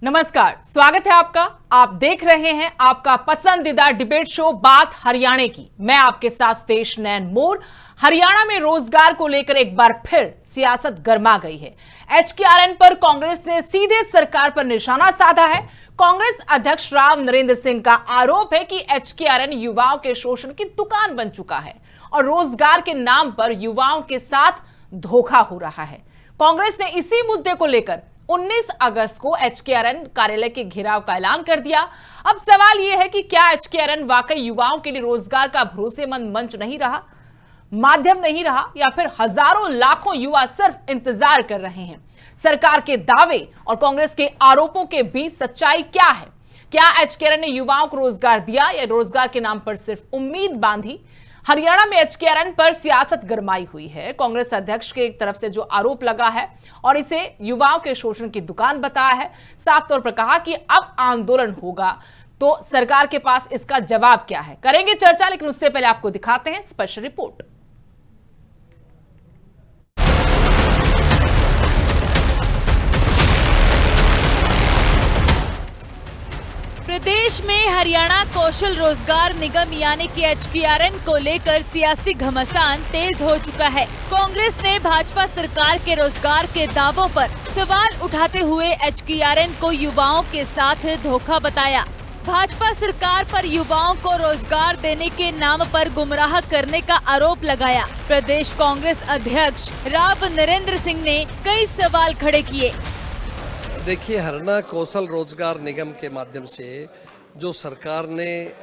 नमस्कार, स्वागत है आपका। आप देख रहे हैं आपका पसंदीदा डिबेट शो बात हरियाणा की। मैं आपके साथ तेज नैन मोर। हरियाणा में रोजगार को लेकर एक बार फिर सियासत गर्मा गई है। HKRN पर कांग्रेस ने सीधे सरकार पर निशाना साधा है। कांग्रेस अध्यक्ष राव नरेंद्र सिंह का आरोप है कि HKRN युवाओं के शोषण की दुकान बन चुका है और रोजगार के नाम पर युवाओं के साथ धोखा हो रहा है। कांग्रेस ने इसी मुद्दे को लेकर 19 अगस्त को HKRN कार्यालय के घेराव का ऐलान कर दिया। अब सवाल यह है कि क्या HKRN वाकई युवाओं के लिए रोजगार का भरोसेमंद मंच नहीं रहा, माध्यम नहीं रहा, या फिर हजारों लाखों युवा सिर्फ इंतजार कर रहे हैं? सरकार के दावे और कांग्रेस के आरोपों के बीच सच्चाई क्या है? क्या HKRN ने युवाओं को रोजगार दिया या रोजगार के नाम पर सिर्फ उम्मीद बांधी? हरियाणा में HKRN पर सियासत गरमाई हुई है। कांग्रेस अध्यक्ष के एक तरफ से जो आरोप लगा है और इसे युवाओं के शोषण की दुकान बताया है, साफ तौर पर कहा कि अब आंदोलन होगा, तो सरकार के पास इसका जवाब क्या है? करेंगे चर्चा, लेकिन उससे पहले आपको दिखाते हैं स्पेशल रिपोर्ट। प्रदेश में हरियाणा कौशल रोजगार निगम यानी कि HKRN को लेकर सियासी घमासान तेज हो चुका है। कांग्रेस ने भाजपा सरकार के रोजगार के दावों पर सवाल उठाते हुए HKRN को युवाओं के साथ धोखा बताया। भाजपा सरकार पर युवाओं को रोजगार देने के नाम पर गुमराह करने का आरोप लगाया। प्रदेश कांग्रेस अध्यक्ष राव नरेंद्र सिंह ने कई सवाल खड़े किए। देखिए, हरियाणा कौशल रोजगार निगम के माध्यम से जो सरकार ने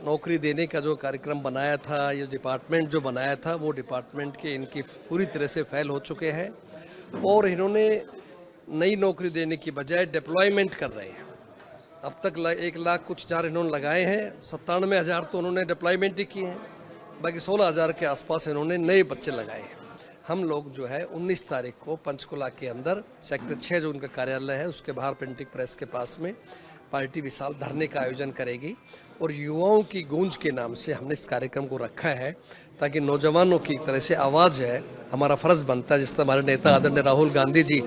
नौकरी देने का जो कार्यक्रम बनाया था, ये डिपार्टमेंट जो बनाया था, वो डिपार्टमेंट के इनकी पूरी तरह से फेल हो चुके हैं और इन्होंने नई नौकरी देने की बजाय डिप्लॉयमेंट कर रहे हैं। अब तक 1 लाख कुछ हजार इन्होंने लगाए हैं, 97,000 तो उन्होंने डिप्लॉयमेंट ही किए हैं, बाकी 16,000 के आसपास इन्होंने नए बच्चे लगाए हैं। हम लोग जो है 19 तारीख को पंचकुला के अंदर सेक्टर 6 जो उनका कार्यालय है उसके बाहर प्रिंटिंग प्रेस के पास में पार्टी विशाल धरने का आयोजन करेगी और युवाओं की गूंज के नाम से हमने इस कार्यक्रम को रखा है ताकि नौजवानों की तरह से आवाज़ है, हमारा फ़र्ज़ बनता है जिस तरह हमारे नेता आदरणीय राहुल गांधी जी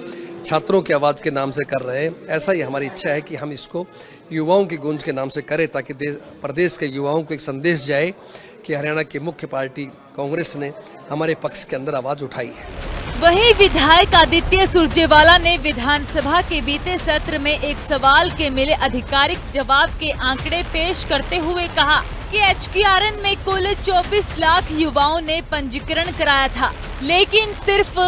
छात्रों की आवाज़ के नाम से कर रहे हैं, ऐसा ही हमारी इच्छा है कि हम इसको युवाओं की गूंज के नाम से करें ताकि प्रदेश के युवाओं को एक संदेश जाए कि हरियाणा की मुख्य पार्टी कांग्रेस ने हमारे पक्ष के अंदर आवाज उठाई है। वहीं विधायक आदित्य सुरजेवाला ने विधानसभा के बीते सत्र में एक सवाल के मिले आधिकारिक जवाब के आंकड़े पेश करते हुए कहा कि HKRN में कुल 24 लाख युवाओं ने पंजीकरण कराया था, लेकिन सिर्फ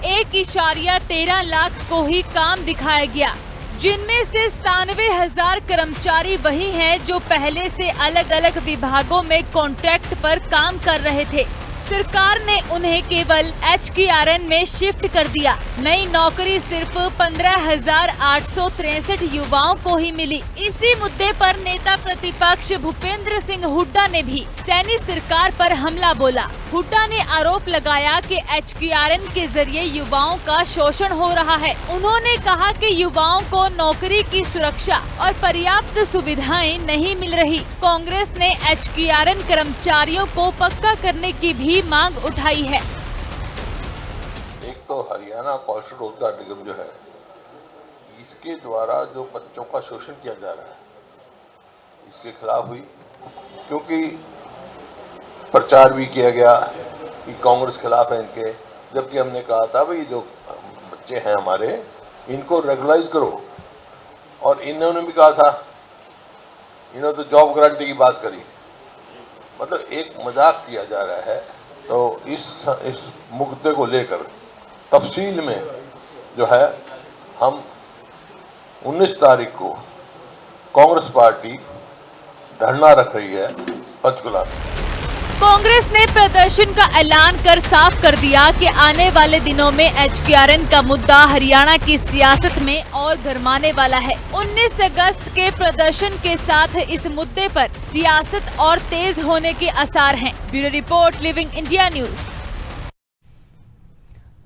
1.13 लाख को ही काम दिखाया गया, जिनमें से 97,000 कर्मचारी वही हैं जो पहले से अलग अलग विभागों में कॉन्ट्रैक्ट पर काम कर रहे थे। सरकार ने उन्हें केवल HKRN में शिफ्ट कर दिया। नई नौकरी सिर्फ 15,863 युवाओं को ही मिली। इसी मुद्दे पर नेता प्रतिपक्ष भूपेंद्र सिंह हुड्डा ने भी सैनी सरकार पर हमला बोला। हुड्डा ने आरोप लगाया कि HKRN के जरिए युवाओं का शोषण हो रहा है। उन्होंने कहा कि युवाओं को नौकरी की सुरक्षा और पर्याप्त सुविधाएं नहीं मिल रही। कांग्रेस ने HKRN कर्मचारियों को पक्का करने की भी मांग उठाई है। एक तो हरियाणा कौशल रोजगार निगम जो है, इसके द्वारा जो बच्चों का शोषण किया जा रहा है, इसके खिलाफ हुई, क्योंकि प्रचार भी किया गया कि कांग्रेस खिलाफ है इनके, जबकि हमने कहा था भाई जो बच्चे हैं हमारे इनको रेगुलाइज करो, और इन्होंने भी कहा था, इन्होंने तो जॉब गारंटी की बात करी, मतलब एक मजाक किया जा रहा है। तो इस मुद्दे को लेकर तफसील में जो है हम 19 तारीख को कांग्रेस पार्टी धरना रख रही है पंचकुला में। कांग्रेस ने प्रदर्शन का ऐलान कर साफ कर दिया कि आने वाले दिनों में HKRN का मुद्दा हरियाणा की सियासत में और गरमाने वाला है। 19 अगस्त के प्रदर्शन के साथ इस मुद्दे पर सियासत और तेज होने के आसार हैं। Bureau report, living India news.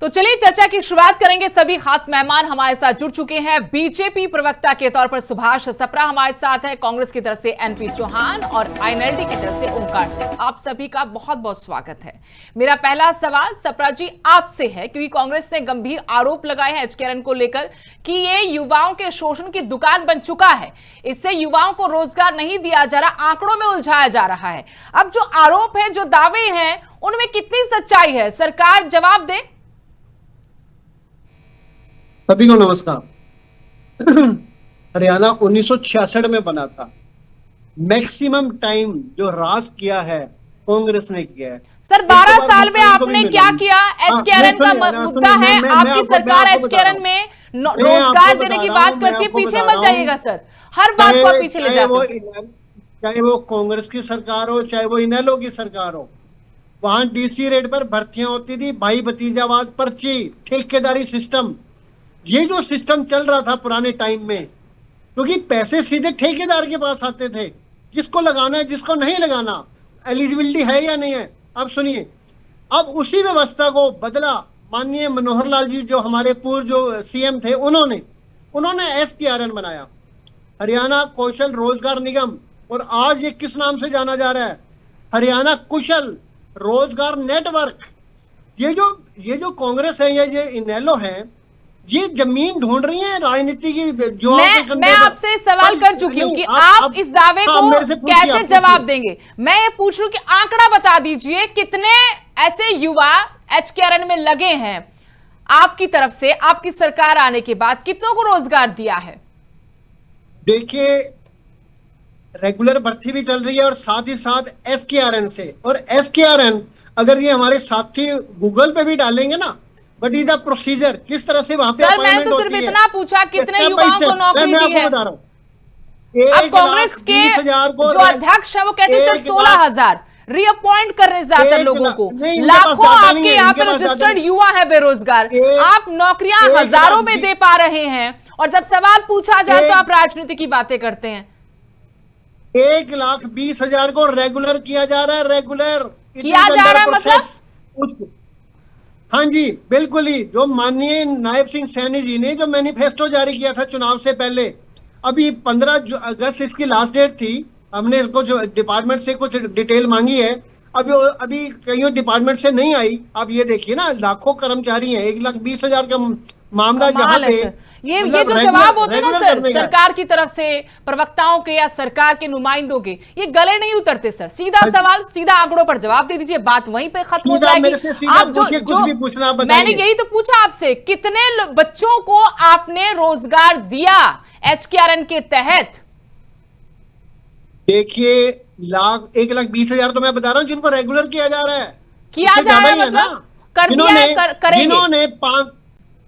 तो चलिए चर्चा की शुरुआत करेंगे। सभी खास मेहमान हमारे साथ जुड़ चुके हैं। बीजेपी प्रवक्ता के तौर पर सुभाष सप्रा हमारे साथ है, कांग्रेस की तरफ से एनपी चौहान और आईएनएलडी की तरफ से ओंकार सिंह। आप सभी का बहुत बहुत स्वागत है। मेरा पहला सवाल सप्रा जी आपसे है, क्योंकि कांग्रेस ने गंभीर आरोप लगाए हैं एचकेआरएन को लेकर कि ये युवाओं के शोषण की दुकान बन चुका है, इससे युवाओं को रोजगार नहीं दिया जा रहा, आंकड़ों में उलझाया जा रहा है। अब जो आरोप है, जो दावे हैं, उनमें कितनी सच्चाई है, सरकार जवाब दे। सभी को नमस्कार। हरियाणा 1966 में बना था। मैक्सिमम टाइम जो राज किया है कांग्रेस ने किया है। सर 12 साल में आपने क्या किया? एचकेआरएन का मुद्दा है, आपकी सरकार एचकेआरएन में रोजगार देने की बात करती है, पीछे मत जाइएगा सर, हर बात को आप पीछे ले जाते हैं। चाहे वो कांग्रेस की सरकार हो, चाहे वो इनेलो की सरकार हो, वहां डीसी रेट पर भर्तियां होती थी, भाई भतीजावाद, पर्ची, ठेकेदारी सिस्टम। ये जो सिस्टम चल रहा था पुराने टाइम में, क्योंकि पैसे सीधे ठेकेदार के पास आते थे, जिसको लगाना है जिसको नहीं लगाना, एलिजिबिलिटी है या नहीं है। अब सुनिए, अब उसी व्यवस्था को बदला माननीय मनोहर लाल जी जो हमारे पूर्व जो सीएम थे, उन्होंने एचकेआरएन बनाया, हरियाणा कौशल रोजगार निगम। और आज ये किस नाम से जाना जा रहा है? हरियाणा कुशल रोजगार नेटवर्क। ये जो कांग्रेस है या ये इनेलो है, ये जमीन ढूंढ रही है राजनीति की। जो मैं आपसे सवाल कर चुकी हूँ कि आप इस दावे को कैसे जवाब देंगे। मैं ये पूछ रही हूँ कि आंकड़ा बता दीजिए, कितने ऐसे युवा एचकेआरएन में लगे हैं आपकी तरफ से, आपकी सरकार आने के बाद कितनों को रोजगार दिया है? देखिए, रेगुलर भर्ती भी चल रही है और साथ ही साथ एचकेआरएन से। और एचकेआरएन अगर ये हमारे साथी गूगल पे भी डालेंगे ना, बट इज द प्रोसीजर, किस तरह से वहां पे सर मैंने तो सिर्फ इतना पूछा कितने युवाओं को नौकरी दी है। अब कांग्रेस के जो अध्यक्ष है वो कहते हैं सर 16,000 रीअपॉइंट करने ज्यादातर लोगों को, लाखों आपके यहाँ पे रजिस्टर्ड युवा है बेरोजगार, आप नौकरियां हजारों में दे पा रहे हैं, और जब सवाल पूछा जाए तो आप राजनीति की बातें करते हैं। 1,20,000 को रेगुलर किया जा रहा है, रेगुलर किया जा रहा है मतलब? हाँ जी, बिल्कुल ही। जो माननीय नायब सिंह सैनी जी ने जो मैनिफेस्टो जारी किया था चुनाव से पहले, अभी 15 अगस्त इसकी लास्ट डेट थी, हमने इनको जो डिपार्टमेंट से कुछ डिटेल मांगी है, अभी कई डिपार्टमेंट से नहीं आई। अब ये देखिए ना, लाखों कर्मचारी हैं, 1,20,000 का मामला जहाँ पे ये जो जवाब होते हैं ना सर सरकार की तरफ से, प्रवक्ताओं के या सरकार के नुमाइंदों के, ये गले नहीं उतरते सर। सीधा सवाल, सीधा आंकड़ों पर जवाब दे दीजिए, बात वहीं पे खत्म हो जाएगी। आप जो मैंने यही तो पूछा आपसे, कितने बच्चों को आपने रोजगार दिया एचकेआरएन के तहत? देखिए, 1,20,000 तो मैं बता रहा हूँ जिनको रेगुलर किया जा रहा है, किया जा रहा है मतलब कर दिया है, करेंगे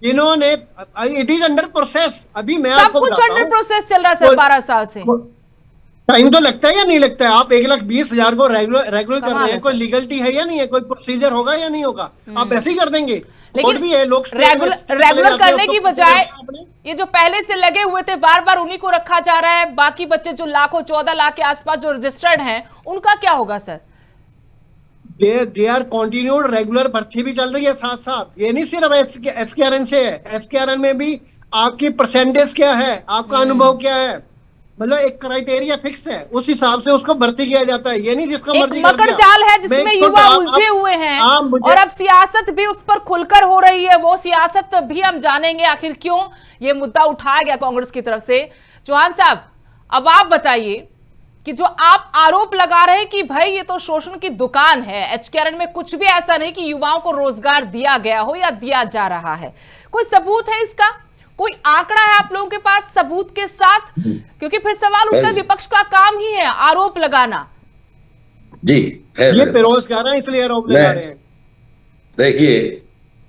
जिन्होंने इट इज अंडर प्रोसेस। अभी मैं सब कुछ अंडर प्रोसेस चल रहा है सर 12 साल से। टाइम तो लगता है या नहीं लगता है? आप 1,20,000 को रेगुलर कर रहे हैं, कोई लीगलिटी है या नहीं है, कोई प्रोसीजर होगा या नहीं होगा? आप ऐसे ही कर देंगे। लेकिन भी है, लोग रेगुलर करने की बजाय ये जो पहले से लगे हुए थे बार बार उन्हीं को रखा जा रहा है। बाकी बच्चे जो लाखों 14 लाख के आसपास जो रजिस्टर्ड हैं, उनका क्या होगा sir? They are continued, regular भर्ती भी चल रही है साथ साथ। ये नहीं सिर्फ एचकेआरएन से है, एचकेआरएन में भी आपकी परसेंटेज क्या है, आपका अनुभव क्या है, मतलब एक क्राइटेरिया फिक्स है, उस हिसाब से उसको भर्ती किया जाता है। ये नहीं जिसको मर्जी मकड़ जाल है जिसमें युवा उलझे हुए हैं, और अब सियासत भी उस पर खुलकर हो रही है। वो सियासत भी हम जानेंगे आखिर क्यों ये मुद्दा उठाया गया कांग्रेस की तरफ से। चौहान साहब, अब आप बताइए कि जो आप आरोप लगा रहे हैं कि भाई ये तो शोषण की दुकान है, एचकेआरएन में कुछ भी ऐसा नहीं कि युवाओं को रोजगार दिया गया हो या दिया जा रहा है, कोई सबूत है इसका? कोई आंकड़ा है आप लोगों के पास सबूत के साथ? क्योंकि फिर सवाल उठता है, विपक्ष का काम ही है आरोप लगाना। जी है, ये बेरोजगार है इसलिए आरोप लगा रहे हैं। देखिए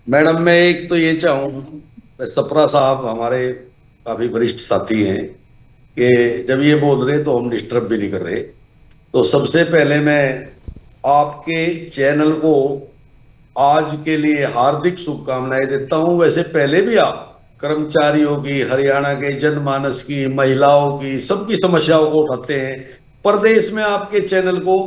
मैडम, मैं एक तो ये चाहूँ, सप्रा साहब हमारे काफी वरिष्ठ साथी हैं, कि जब ये बोल रहे तो हम डिस्टर्ब भी नहीं कर रहे। तो सबसे पहले मैं आपके चैनल को आज के लिए हार्दिक शुभकामनाएं देता हूं। वैसे पहले भी आप कर्मचारियों की, हरियाणा के जनमानस की, महिलाओं की, सबकी समस्याओं को उठाते हैं। प्रदेश में आपके चैनल को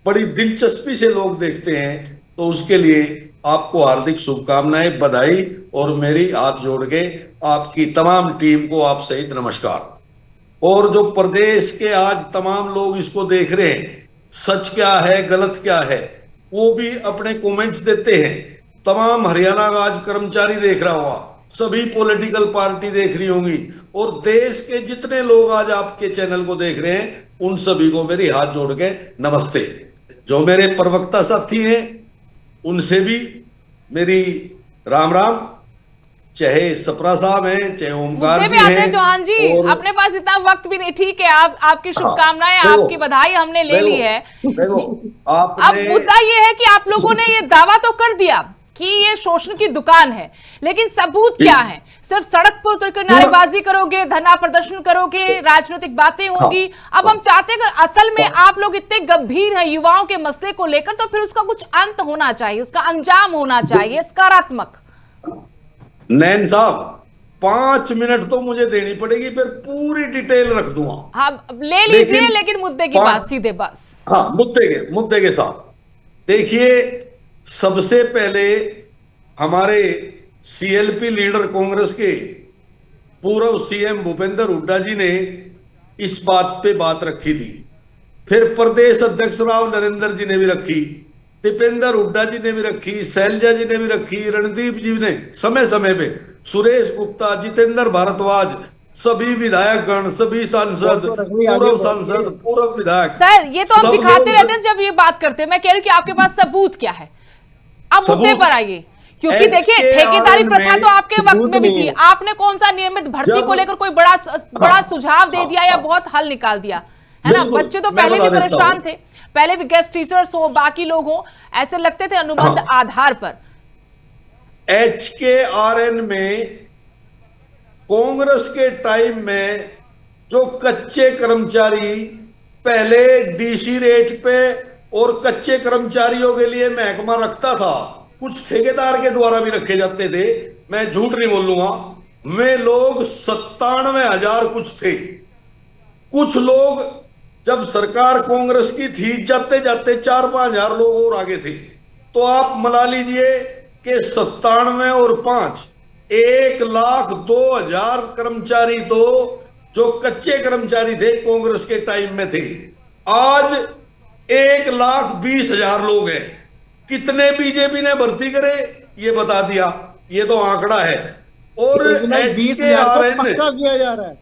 बड़ी दिलचस्पी से लोग देखते हैं, तो उसके लिए आपको हार्दिक शुभकामनाएं, बधाई, और मेरी हाथ जोड़ के आपकी तमाम टीम को आप सहित नमस्कार। और जो प्रदेश के आज तमाम लोग इसको देख रहे हैं, सच क्या है गलत क्या है वो भी अपने कमेंट्स देते हैं। तमाम हरियाणा का आज कर्मचारी देख रहा होगा, सभी पॉलिटिकल पार्टी देख रही होंगी, और देश के जितने लोग आज आपके चैनल को देख रहे हैं उन सभी को मेरी हाथ जोड़ के नमस्ते। जो मेरे प्रवक्ता साथी हैं उनसे भी मेरी राम राम, चाहे सप्रा साहब हैं चाहे ओमकार मुद्दे जी पे आते हैं हैं। चौहान जी, अपने पास इतना वक्त भी नहीं। ठीक है, आपकी शुभकामनाएं, आपकी बधाई हमने ले ली है। अब आपने मुद्दा ये है कि आप लोगों ने ये दावा तो कर दिया कि ये शोषण की दुकान है, लेकिन सबूत क्या है? सिर्फ सड़क पर उतर कर नारेबाजी करोगे, धरना प्रदर्शन करोगे, राजनीतिक बातें होगी। अब हम चाहते हैं अगर असल में आप लोग इतने गंभीर हैं युवाओं के मसले को लेकर, तो फिर उसका कुछ अंत होना चाहिए, उसका अंजाम होना चाहिए सकारात्मक। नैन साहब 5 मिनट तो मुझे देनी पड़ेगी, फिर पूरी डिटेल रख दूंगा। हाँ ले लीजिए, लेकिन मुद्दे की बात सीधे बस। हाँ, मुद्दे के साथ देखिए, सबसे पहले हमारे सीएलपी लीडर कांग्रेस के पूर्व सीएम भूपेंद्र हुड्डा जी ने इस बात पे बात रखी थी, फिर प्रदेश अध्यक्ष राव नरेंद्र जी ने भी रखी, दीपेंद्र हुड्डा जी ने भी रखी, शैलजा जी ने भी रखी, रणदीप जी ने समय समय पे, सुरेश गुप्ता, जितेंद्र भारद्वाज, सभी विधायकगण, सभी सांसद, पूर्व सांसद, पूर्व विधायक। सर ये तो आप दिखाते रहते हैं जब ये बात करते हैं। मैं कह रही हूँ कि आपके पास सबूत क्या है? अब मुद्दे पर आइए, क्योंकि देखिए ठेकेदारी प्रथा तो आपके वक्त में भी थी। आपने कौन सा नियमित भर्ती को लेकर कोई बड़ा सुझाव दे दिया या बहुत हल निकाल दिया है ना? बच्चे तो पहले भी परेशान थे, पहले भी गेस्ट टीचर्स हो, बाकी लोग हो, ऐसे लगते थे अनुबंध आधार पर। HKRN में कांग्रेस के टाइम में जो कच्चे कर्मचारी पहले डीसी रेट पे और कच्चे कर्मचारियों के लिए महकमा रखता था, कुछ ठेकेदार के द्वारा भी रखे जाते थे, मैं झूठ नहीं बोलूंगा, में लोग 97,000 कुछ थे। कुछ लोग जब सरकार कांग्रेस की थी जाते जाते 4-5 हजार लोग और आगे थे। तो आप मिला लीजिए कि 97 और 5 1,02,000 कर्मचारी तो जो कच्चे कर्मचारी थे कांग्रेस के टाइम में थे। आज 1,20,000 लोग हैं। कितने बीजेपी ने भर्ती करे ये बता दिया, ये तो आंकड़ा है। और 20,000 पक्का किया जा रहा है।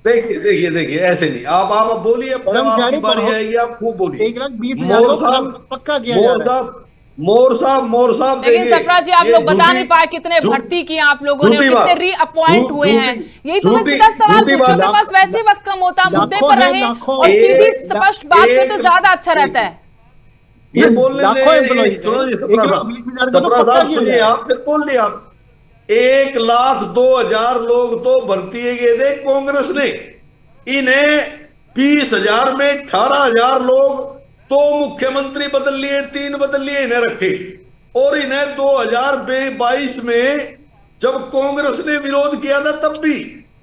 देखिए ऐसे नहीं, आप बोलिए, आपकी बारी आएगी, आप खूब बोलिए। 1,20,000 पक्का किया जा रहा है। मोर साहब लेकिन सप्रा जी आप लोग बता नहीं पाए कितने भर्ती किए आप लोगों ने, कितने रीअपॉइंट हुए हैं। यही तो मैं सीधा सवाल पूछूं, मेरे पास वैसे वक्त कम होता, मुद्दे पर रहे और सीधी स्पष्ट बात करते ज्यादा अच्छा रहता है। ये बोलने सप्रा साहब सुनिए, आप फिर बोल दिया। 1,02,000 लोग तो भर्ती किए थे कांग्रेस ने, इन्हें 20,000 में 18,000 लोग तो मुख्यमंत्री बदल लिए, 3 बदल लिए, इन्हें रखे। और इन्हें 2022 में जब कांग्रेस ने विरोध किया था तब भी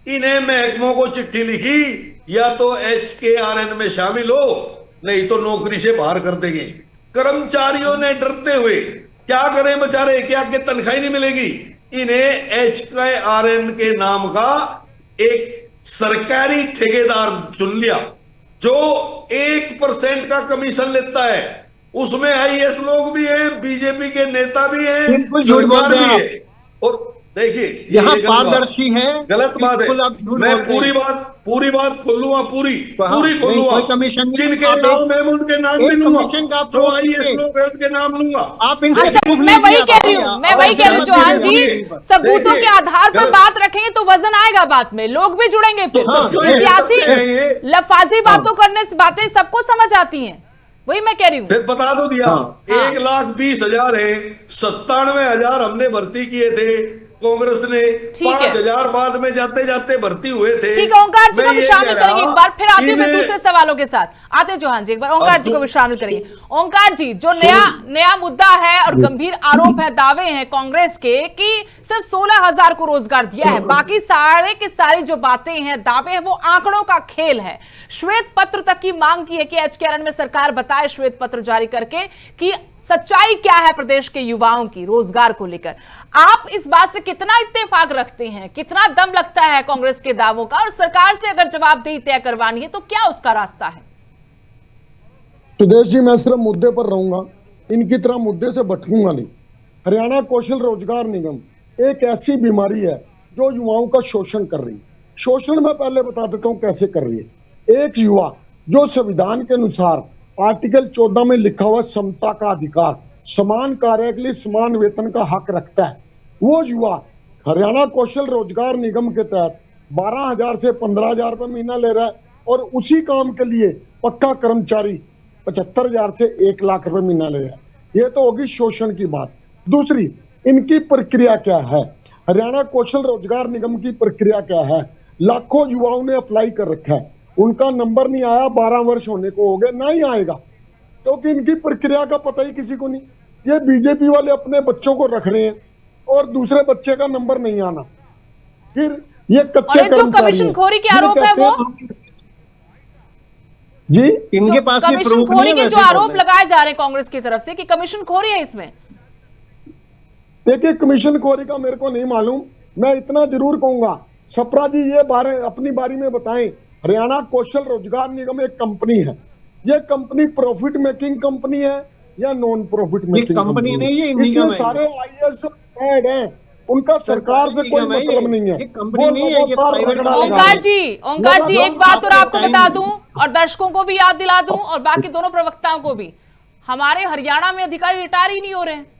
इन्हें महकमों को चिट्ठी लिखी, या तो HKRN में शामिल हो नहीं तो नौकरी से बाहर कर देंगे। कर्मचारियों ने डरते हुए क्या करें बेचारे, क्या के तनख्वाही नहीं मिलेगी, इन्हें HKRN के नाम का एक सरकारी ठेकेदार चुन लिया जो 1% का कमीशन लेता है। उसमें IAS लोग भी हैं, बीजेपी के नेता भी हैं, सरकार भी है। और देखिए यहाँ पारदर्शी है, गलत बात है। मैं पूरी बात खोलूंगा, पूरी खोलूंगा, जिनके नाम है उनके नाम भी लूंगा, जो IAS लोग हैं उनके नाम लूंगा। आप इनसे मैं वही कह रही हूँ चौहान जी, सबूतों के आधार पर बात रखेंगे तो वजन आएगा बात में, लोग भी जुड़ेंगे। फिर सियासी लफाजी बातों करने से बातें सबको समझ आती हैं, वही मैं कह रही हूँ। फिर बता दो दिया। 1,20,000 है, 97,000 हमने भर्ती किए थे कांग्रेस ने, 5,000 बाद में जाते जाते भर्ती हुए थे। ठीक है, ओंकार जी को भी शामिल करेंगे एक बार, फिर आते हुए दूसरे सवालों के साथ आते चौहान जी, एक बार ओंकार जी को भी शामिल करेंगे। ओंकार जी, जो नया मुद्दा है और गंभीर आरोप है, दावे हैं कांग्रेस के कि सिर्फ 16,000 को रोजगार दिया है, बाकी सारे की सारी जो बातें हैं, दावे हैं, वो आंकड़ों का खेल है। श्वेत पत्र तक की मांग की है कि HKRN में सरकार बताए श्वेत पत्र जारी करके कि सच्चाई क्या है प्रदेश के युवाओं की रोजगार को लेकर? आप इस बात से कितना इत्तेफाक रखते हैं, कितना दम लगता है कांग्रेस के दावों का? और सरकार से अगर जवाबदेही तय करवानी है तो क्या उसका रास्ता है? सुदेश जी, मैं सिर्फ मुद्दे पर रहूंगा, इनकी तरह मुद्दे से भटकूंगा नहीं। हरियाणा कौशल रोजगार निगम एक ऐसी बीमारी है जो युवाओं का शोषण कर रही है। शोषण मैं पहले बता देता हूं कैसे कर रही है। एक युवा जो संविधान के अनुसार आर्टिकल 14 में लिखा हुआ समता का अधिकार, समान कार्य के लिए समान वेतन का हक रखता है, वो युवा हरियाणा कौशल रोजगार निगम के तहत 12,000 से 15,000 रुपये महीना ले रहा है और उसी काम के लिए पक्का कर्मचारी 75,000 से 1 लाख रुपए महीना ले रहा है। ये तो होगी शोषण की बात। दूसरी, इनकी प्रक्रिया क्या है? हरियाणा कौशल रोजगार निगम की प्रक्रिया क्या है? लाखों युवाओं ने अप्लाई कर रखा है, उनका नंबर नहीं आया, 12 वर्ष होने को हो गए, ना ही आएगा, क्योंकि इनकी प्रक्रिया का पता ही किसी को नहीं। ये बीजेपी वाले अपने बच्चों को रख रहे हैं और दूसरे बच्चे का नंबर नहीं आना। फिर ये कच्चे जो कमीशनखोरी के आरोप है वो जी, इनके पास भी प्रूफ कमीशनखोरी नहीं है। के जो आरोप लगाए जा रहे हैं कांग्रेस की तरफ से कि कमीशनखोरी है इसमें। देखिए, कमीशनखोरी का मेरे को नहीं मालूम। मैं इतना जरूर कहूंगा, सप्रा जी ये अपनी बारी में बताएं। हरियाणा कौशल रोजगार निगम एक कंपनी है, ये कंपनी प्रॉफिट मेकिंग कंपनी है या नॉन प्रॉफिट मेकिंग कंपनी नहीं है? इसमें सारे आईएएस ऐड हैं, उनका सरकार से कोई मतलब नहीं है। कंपनी नहीं है, ये प्राइवेट। ओंकार जी एक बात और आपको बता दूं और दर्शकों को भी याद दिला दूं और बाकी दोनों प्रवक्ताओं को भी, हमारे हरियाणा में अधिकारी रिटायर ही नहीं हो रहे हैं।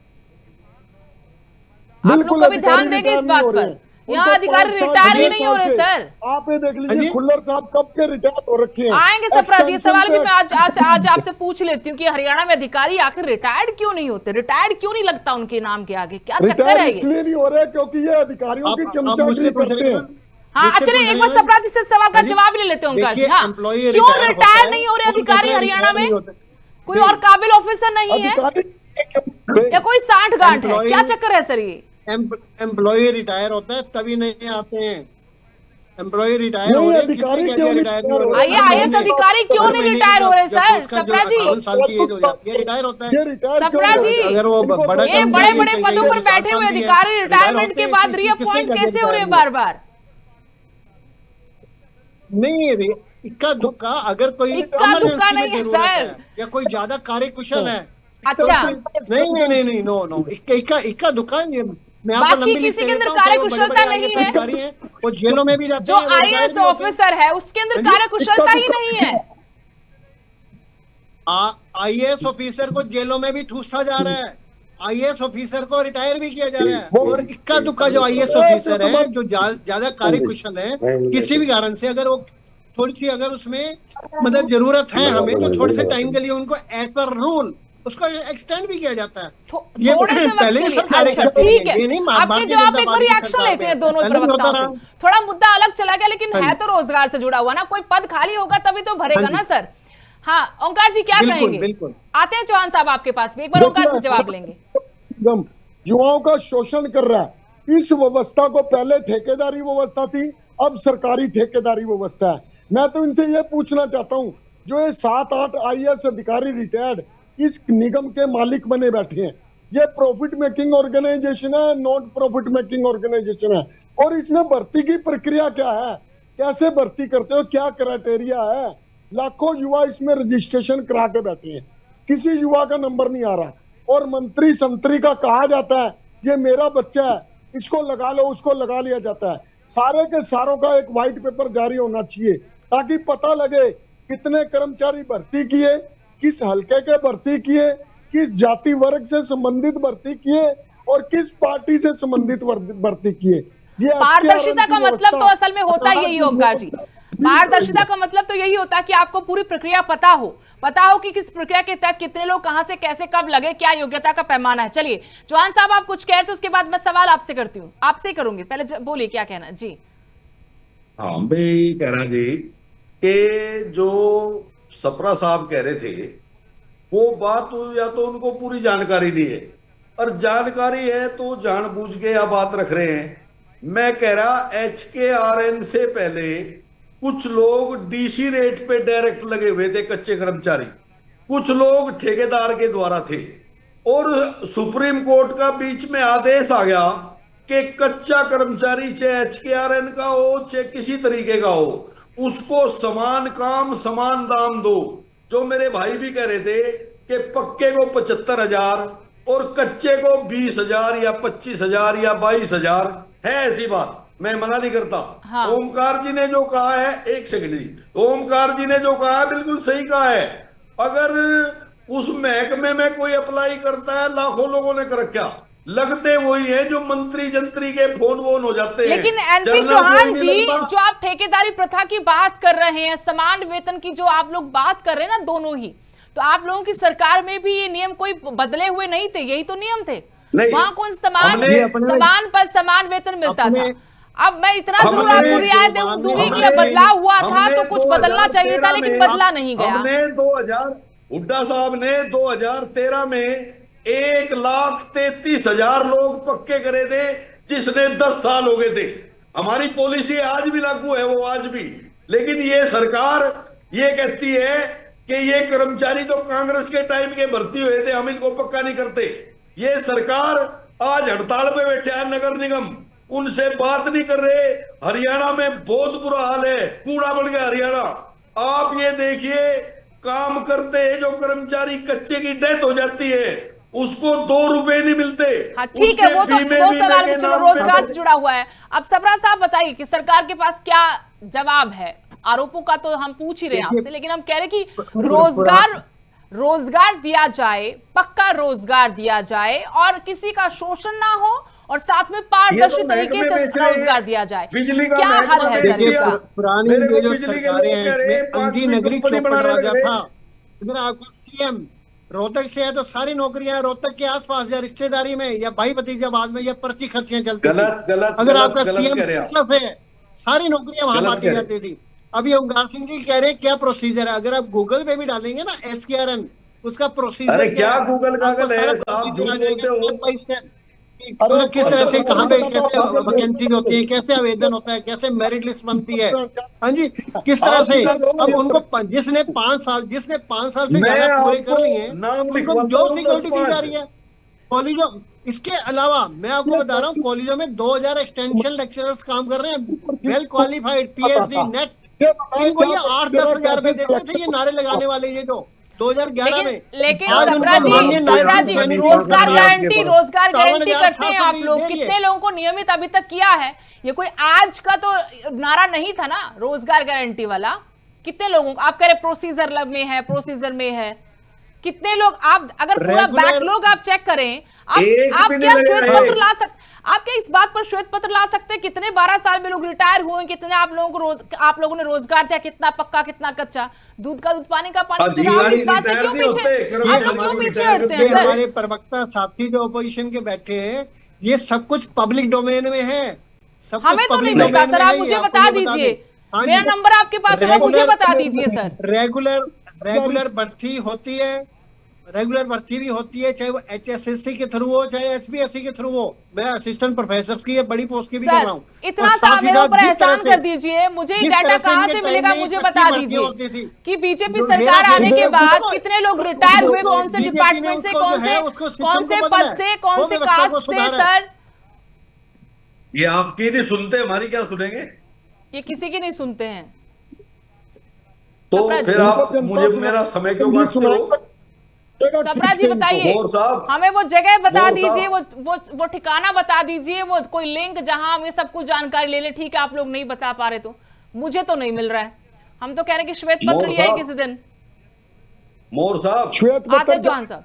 आप लोग कभी ध्यान देंगे इस बात पर? यहाँ अधिकारी रिटायर ही नहीं हो रहे सर। आप ये देख लीजिए, खुल्लर साहब कब के रिटायर हो रखे हैं। आएंगे सप्रा जी, सवाल भी मैं आज आपसे पूछ लेती हूँ कि हरियाणा में अधिकारी आखिर रिटायर्ड क्यों नहीं होते? रिटायर्ड क्यों नहीं लगता उनके नाम के आगे? क्या चक्कर है ये? इसलिए नहीं हो रहे क्योंकि ये अधिकारियों की चमचागिरी करते हैं। हाँ, अच्छा, एक बार सप्रा जी से सवाल का जवाब ले लेते हैं ओंकार जी। हाँ, क्यों रिटायर नहीं हो रहे अधिकारी हरियाणा में? कोई और काबिल ऑफिसर नहीं है या कोई साठ गांठ है? क्या चक्कर है सर ये? एम्प्लॉय रिटायर होता है तभी नहीं आते हैं। एम्प्लॉय रिटायर हो रहे हैं, अधिकारी क्यों रिटायर हो रहे हैं? आईएएस अधिकारी क्यों नहीं रिटायर हो रहे सर? सप्रा जी, 58 साल की एज हो जाती है, रिटायर होता है। सप्रा जी, अगर वो बड़ा ये बड़े बड़े पदों पर बैठे हुए अधिकारी रिटायरमेंट के बाद रीअपॉइंट कैसे हो रहे हैं बार बार? नहीं, इक्का दुक्का, अगर कोई इक्का दुक्का नहीं है सर, या कोई ज्यादा कार्यकुशल है। अच्छा, नहीं, नो, इक्का दुक्का। मैं आपको बाकी लंबी किसी लिस्ट के दे अंदर देता हूं, कार्यकुशलता बड़े-बड़े नहीं IAS है। अधिकारी हैं, वो जेलों में भी जाते जो हैं, वो आईएएस रिटायर भी होते हैं। ऑफिसर है उसके अंदर कार्यकुशलता ही नहीं है। आईएएस ऑफिसर को जेलों में भी ठूसा जा रहा है, आईएएस ऑफिसर को रिटायर भी किया जा रहा है। और इक्का दुक्का जो आईएएस ऑफिसर है, जो ज्यादा कार्यकुशल है, किसी भी कारण से अगर वो थोड़ी सी अगर उसमें मतलब जरूरत है हमें, तो थोड़े से टाइम के लिए उनको एज पर रूल उसको एक्सटेंड भी किया जाता है। ये थोड़े से पहले ही सब कार्य अच्छा, करते हैं, ठीक है, ये नहीं आपके भारतीय जवाब जनता पे एक बार पार्टी की रिएक्शन सरकार लेते हैं में। दोनों पहले भी प्रवक्ताओं होता से। रहा। थोड़ा मुद्दा अलग चला गया, लेकिन है तो रोजगार से जुड़ा हुआ ना, कोई पद खाली होगा तभी तो भरेगा ना सर। हाँ, ओंकार जी क्या कहेंगे? बिल्कुल। आते हैं चौहान साहब आपके पास भी, एक बार ओंकार से जवाब लेंगे। युवाओं का शोषण कर रहा है। इस व्यवस्था को पहले ठेकेदारी व्यवस्था थी, अब सरकारी ठेकेदारी व्यवस्था है। मैं तो इनसे ये पूछना चाहता हूँ, जो ये 7-8 आईएएस अधिकारी रिटायर्ड इस निगम के मालिक बने बैठे हैं, ये प्रॉफिट मेकिंग ऑर्गेनाइजेशन है, नॉट प्रॉफिट मेकिंग ऑर्गेनाइजेशन है, और इसमें भर्ती की प्रक्रिया क्या है? कैसे भर्ती करते हो? क्या क्राइटेरिया है? लाखों युवा इसमें रजिस्ट्रेशन करा के बैठे हैं, किसी युवा का नंबर नहीं आ रहा, और मंत्री संतरी का कहा जाता है ये मेरा बच्चा है, इसको लगा लो, उसको लगा लिया जाता है। सारे के सारों का एक व्हाइट पेपर जारी होना चाहिए ताकि पता लगे कितने कर्मचारी भर्ती किए, किस हल्के के भर्ती किए, किस जाति वर्ग से संबंधित भर्ती किए और किस पार्टी से संबंधित भर्ती किए। ये पारदर्शिता का मतलब तो असल में होता यही होगा जी। पारदर्शिता का मतलब तो यही होता है कि आपको पूरी प्रक्रिया पता हो कि किस प्रक्रिया के तहत कितने लोग कहां से कैसे कब लगे, क्या योग्यता का पैमाना है। चलिए चौहान साहब, आप कुछ कह रहे थे, उसके बाद मैं सवाल आपसे करती हूँ, आपसे ही करूंगी, पहले बोलिए क्या कहना जी। हाँ, मैं यही कह रहा जी कि जो सप्रा साहब कह रहे थे वो बात या तो उनको पूरी जानकारी नहीं है, और जानकारी है तो जानबूझ के यह बात रख रहे हैं। मैं कह रहा HKRN से पहले कुछ लोग डीसी रेट पे डायरेक्ट लगे हुए थे, कच्चे कर्मचारी, कुछ लोग ठेकेदार के द्वारा थे, और सुप्रीम कोर्ट का बीच में आदेश आ गया कि कच्चा कर्मचारी चाहे HKRN का हो चाहे किसी तरीके का हो, उसको समान काम समान दाम दो। जो मेरे भाई भी कह रहे थे कि पक्के को 75,000 और कच्चे को 20,000 या 25,000 या 22,000 है, ऐसी बात मैं मना नहीं करता। हाँ। ओमकार जी ने जो कहा है, एक सेकंड जी, ओमकार जी ने जो कहा है बिल्कुल सही कहा है। अगर उस महकमे में कोई अप्लाई करता है, लाखों लोगों ने कर रखा, लगते वही है जो मंत्री जंत्री के फोन वोन हो जाते हैं। लेकिन एनपी चौहान जी, जो आप ठेकेदारी प्रथा की बात कर रहे हैं, समान वेतन की जो आप लोग बात कर रहे हैं ना, दोनों ही, तो आप लोगों की सरकार में भी ये नियम कोई बदले हुए नहीं थे, यही तो नियम थे। वहां कौन समान पर समान वेतन मिलता था। अब मैं इतना जरूर आपको रियायत दूंगी कि बदलाव हुआ था तो कुछ बदलना चाहिए था, लेकिन बदला नहीं गया। हुड्डा साहब ने 2013 में 1,33,000 लोग पक्के करे थे, जिसने 10 साल हो गए थे। हमारी पॉलिसी आज भी लागू है, वो आज भी। लेकिन ये सरकार ये कहती है कि ये कर्मचारी तो कांग्रेस के टाइम के भर्ती हुए थे, हम इनको पक्का नहीं करते। ये सरकार आज हड़ताल पे बैठे हैं नगर निगम, उनसे बात नहीं कर रहे। हरियाणा में बहुत बुरा हाल है, कूड़ा बढ़ गया हरियाणा। आप ये देखिए, काम करते हैं जो कर्मचारी, कच्चे की डेथ हो जाती है, उसको 2 रुपए नहीं मिलते। हाँ ठीक है, वो सवाल चलो रोजगार से जुड़ा हुआ है। अब सबरा साहब बताइए कि सरकार के पास क्या जवाब है। आरोपों का तो हम पूछ ही रहे हैं आपसे, लेकिन हम कह रहे कि रोजगार दिया जाए, पक्का रोजगार दिया जाए और किसी का शोषण ना हो और साथ में पारदर्शी तरीके से रोजगार दिया जाए। क्या हल है सर इसका? पुरानी जो सरकारें हैं, इसमें अंधी नगरी चौपड़ राजा था। इधर आपको सीएम रोहतक से है तो सारी नौकरियां रोहतक के आसपास या रिश्तेदारी में या भाई भतीजाबाद में या पर्ची खर्चियां चलती थी। अगर आपका सीएम है, सारी नौकरियां वहां बांटी जाती थी। अभी ओमकार सिंह जी कह रहे हैं क्या प्रोसीजर है, अगर आप गूगल पे भी डालेंगे ना HKRN, उसका प्रोसीजर क्या गूगल का किस तरह से, कहाँ पे कैसे वैकेंसी होती है, कैसे आवेदन होता है, कैसे मेरिट लिस्ट बनती है, हाँ जी, किस तरह से। अब उनको जिसने 5 साल से ज्यादा पूरे कर लिए उनको जॉब सिक्योरिटी दी जा रही है कॉलेजों। इसके अलावा मैं आपको बता रहा हूँ, कॉलेजों में 2000 एक्सटेंशन लेक्चरर्स काम कर रहे हैं, वेल क्वालिफाइड, PhD नेट। इनको ये 8-10 हजार रुपए देते थे ये नारे लगाने वाले, ये जो 2011 में। लेकिन सबरा जी रोजगार गारंटी करते हैं आप लोग, कितने लोगों को नियमित अभी तक किया है? ये कोई आज का तो नारा नहीं था ना रोजगार गारंटी वाला। कितने लोगों को आप कह रहे प्रोसीजर में है, कितने लोग? आप अगर पूरा बैकलॉग आप चेक करें, आप क्या श्वेत पत्र ला सकते, आप क्या इस बात पर श्वेत पत्र ला सकते हैं कितने 12 साल में लोग रिटायर हुए, कितने आप लोगों ने रोजगार दिया, कितना पक्का कितना कच्चा, दूध का दूध पानी का पानी। आप इस बात से क्यों पीछे हटते हैं? हमारे प्रवक्ता साथी जो अपोजिशन के बैठे हैं, ये सब कुछ पब्लिक डोमेन में है। हमें तो नहीं पता सर, आप मुझे बता दीजिए, मेरा नंबर आपके पास है, मुझे बता दीजिए सर। रेगुलर भर्ती होती है, रेगुलर भर्ती भी होती है, चाहे वो HSSC के थ्रू हो चाहे HPSC के थ्रू हो। मैं असिस्टेंट प्रोफेसर की बड़ी पोस्ट की भी कर रहा हूँ। इतना सामने ऊपर एहसान कर दीजिए, मुझे डाटा कहाँ से मिलेगा मुझे बता दीजिए कि बीजेपी सरकार आने के बाद कितने लोग रिटायर हुए, कौन से डिपार्टमेंट से, कौन से पद से, कौन से कास्ट से। सर ये आपकी नहीं सुनते, हमारी क्या सुनेंगे? ये किसी की नहीं सुनते हैं। तो फिर आप मुझे मेरा समय क्यों काटते हो? सबरा जी बताइए, हमें वो जगह बता दीजिए, वो ठिकाना बता दीजिए, वो कोई लिंक जहां हम ये सब कुछ जानकारी ले ले। ठीक है, आप लोग नहीं बता पा रहे तो मुझे तो नहीं मिल रहा है। हम तो कह रहे हैं कि श्वेत पत्र लिया है किसी दिन। मोर साहब, श्वेत आते चौहान साहब,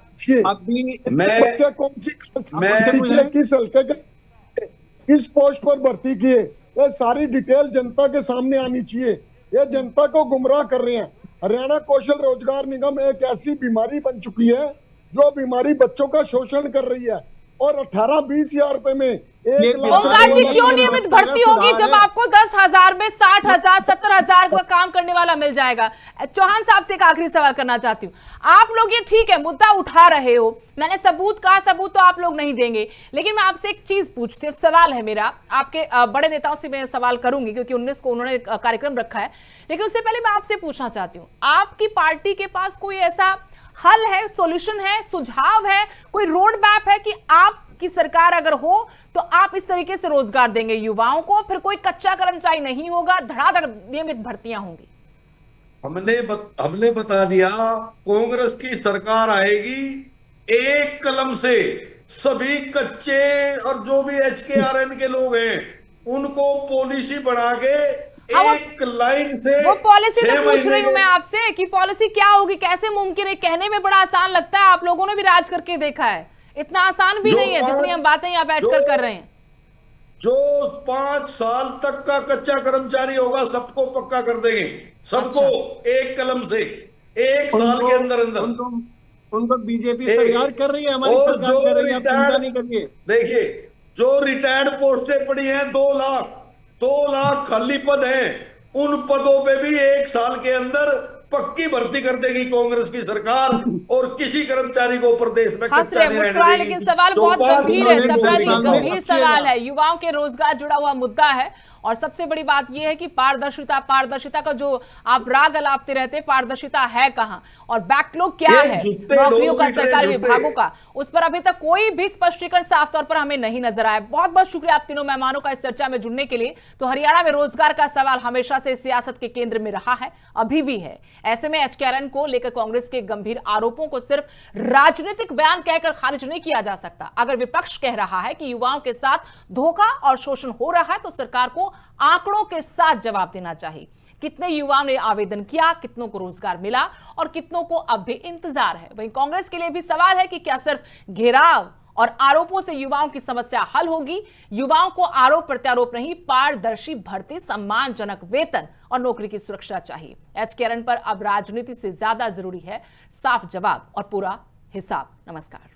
किस पोस्ट पर भर्ती किए, ये सारी डिटेल जनता के सामने आनी चाहिए। ये जनता को गुमराह कर रहे हैं। हरियाणा कौशल रोजगार निगम एक ऐसी बीमारी बन चुकी है जो बीमारी बच्चों का शोषण कर रही है और 18-20 हजार रुपए में ओमकार जी, क्यों नियमित भर्ती होगी जब आपको 10,000 में 60,000 70,000 का काम करने वाला मिल जाएगा? चौहान साहब से एक आखिरी सवाल करना चाहती हूँ। आप लोग ये ठीक है मुद्दा उठा रहे हो, मैंने सबूत कहा, सबूत तो आप लोग नहीं देंगे, लेकिन मैं आपसे एक चीज पूछती हूँ, सवाल है मेरा, आपके बड़े नेताओं से मैं सवाल करूंगी क्योंकि 19 को उन्होंने कार्यक्रम रखा है, लेकिन उससे पहले मैं आपसे पूछना चाहती हूँ, आपकी पार्टी के पास कोई ऐसा हल है, सॉल्यूशन है, सुझाव है, कोई रोड मैप है कि आपकी सरकार अगर हो तो आप इस तरीके से रोजगार देंगे युवाओं को, फिर कोई कच्चा कर्मचारी नहीं होगा, धड़ाधड़ नियमित भर्तियां होंगी? हमने बता दिया, कांग्रेस की सरकार आएगी, एक कलम से सभी कच्चे और जो भी HKRN के लोग हैं उनको पॉलिसी बना के एक लाइन से, वो पॉलिसी तो पूछ रही हूं मैं आपसे कि पॉलिसी क्या होगी, कैसे मुमकिन है? कहने में बड़ा आसान लगता है, आप लोगों ने भी राज करके देखा है, इतना आसान भी नहीं है जितनी हम बातें यहाँ बैठकर कर रहे हैं। जो 5 साल तक का कच्चा कर्मचारी होगा सबको पक्का कर देंगे, सबको एक कलम से, एक साल के अंदर उनको बीजेपी सरकार कर रही है, हमारी सरकार कर रही है, आप चिंता नहीं करिए। देखिए, जो रिटायर्ड पोस्टें पड़ी हैं 2 लाख खाली पद हैं, उन पदों पे भी 1 साल के अंदर पक्की भर्ती कर देगी कांग्रेस की सरकार, और किसी कर्मचारी को प्रदेश में कच्चा नहीं रहने देगी। लेकिन सवाल बहुत गंभीर है सपना जी, गंभीर सवाल है, युवाओं के रोजगार जुड़ा हुआ मुद्दा है, और सबसे बड़ी बात यह है कि पारदर्शिता का जो आप राग अलापते रहते, पारदर्शिता है कहां, और बैकलॉग क्या है नौकरियों का, सरकारी विभागों का, उस पर अभी तक कोई भी स्पष्टीकरण साफ तौर पर हमें नहीं नजर आया। बहुत बहुत शुक्रिया आप तीनों मेहमानों का इस चर्चा में जुड़ने के लिए। तो हरियाणा में रोजगार का सवाल हमेशा से सियासत के केंद्र में रहा है, अभी भी है। ऐसे में HKRN को लेकर कांग्रेस के गंभीर आरोपों को सिर्फ राजनीतिक बयान कहकर खारिज नहीं किया जा सकता। अगर विपक्ष कह रहा है कि युवाओं के साथ धोखा और शोषण हो रहा है तो सरकार को आंकड़ों के साथ जवाब देना चाहिए। कितने युवाओं ने आवेदन किया, कितनों को रोजगार मिला और कितनों को अब भी इंतजार है। वहीं कांग्रेस के लिए भी सवाल है कि क्या सिर्फ घेराव और आरोपों से युवाओं की समस्या हल होगी? युवाओं को आरोप प्रत्यारोप नहीं, पारदर्शी भर्ती, सम्मानजनक वेतन और नौकरी की सुरक्षा चाहिए। HKRN पर अब राजनीति से ज्यादा जरूरी है साफ जवाब और पूरा हिसाब। नमस्कार।